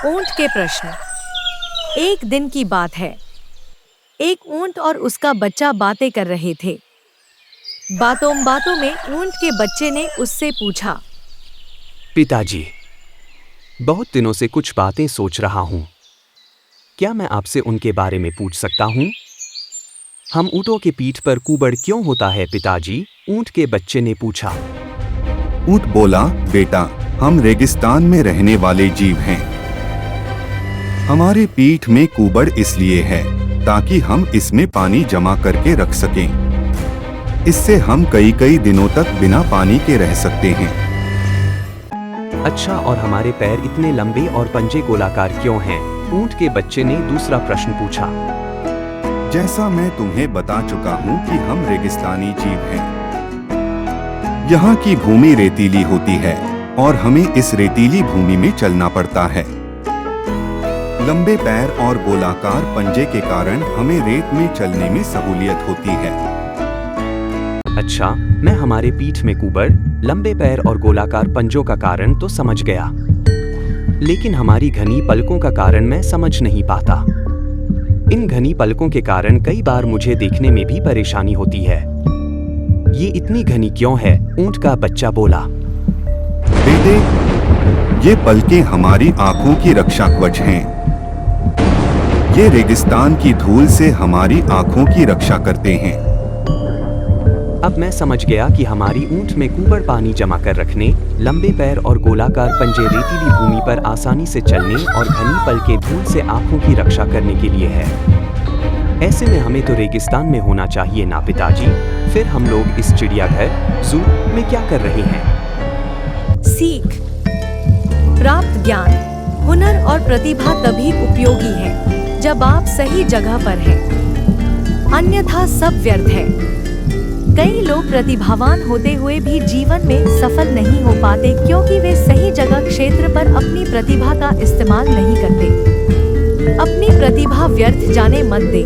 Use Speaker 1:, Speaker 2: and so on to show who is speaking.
Speaker 1: ऊंट के प्रश्न। एक दिन की बात है। एक ऊंट और उसका बच्चा बातें कर रहे थे। बातों बातों में ऊंट के बच्चे ने उससे पूछा,
Speaker 2: पिताजी, बहुत दिनों से कुछ बातें सोच रहा हूँ। क्या मैं आपसे उनके बारे में पूछ सकता हूँ? हम ऊँटों के पीठ पर कुबड़ क्यों होता है पिताजी? ऊँट के बच्चे ने पूछा।
Speaker 3: ऊँट बोला, बेटा, हम रेगिस्तान में रहने वाले जीव हैं। हमारे पीठ में कुबड़ इसलिए है ताकि हम इसमें पानी जमा करके रख सकें। इससे हम कई दिनों तक बिना पानी के रह सकते हैं।
Speaker 2: अच्छा, और हमारे पैर इतने लंबे और पंजे गोलाकार क्यों हैं? ऊँट के बच्चे ने दूसरा प्रश्न पूछा।
Speaker 3: जैसा मैं तुम्हें बता चुका हूँ कि हम रेगिस्तानी जीव हैं। यहाँ की भूमि रेतीली होती है और हमें इस रेतीली भूमि में चलना पड़ता है। लंबे पैर और गोलाकार पंजे के कारण हमें रेत में चलने में सहूलियत होती है।
Speaker 2: अच्छा, मैं हमारे पीठ में कुबड़, लंबे पैर और गोलाकार पंजों का कारण तो समझ गया, लेकिन हमारी घनी पलकों का कारण मैं समझ नहीं पाता। इन घनी पलकों के कारण कई बार मुझे देखने में भी परेशानी होती है। ये इतनी घनी क्यों है? ऊंट का बच्चा बोला।
Speaker 3: बेटे, ये पलकें हमारी आंखों की रक्षा कवच हैं। ये रेगिस्तान की धूल से हमारी आंखों की रक्षा करते हैं।
Speaker 2: अब मैं समझ गया कि हमारी ऊँट में कुबड़ पानी जमा कर रखने, लंबे पैर और गोलाकार पंजे रेतीली भूमि पर आसानी से चलने और घनी पलकें धूल से आंखों की रक्षा करने के लिए है। ऐसे में हमें तो रेगिस्तान में होना चाहिए ना पिताजी? फिर हम लोग इस चिड़ियाघर, जू में क्या कर रहे हैं?
Speaker 1: सीख। प्राप्त ज्ञान, हुनर और प्रतिभा तभी उपयोगी है जब आप सही जगह पर हैं, अन्यथा सब व्यर्थ है। कई लोग प्रतिभावान होते हुए भी जीवन में सफल नहीं हो पाते क्योंकि वे सही जगह क्षेत्र पर अपनी प्रतिभा का इस्तेमाल नहीं करते। अपनी प्रतिभा व्यर्थ जाने मत दे।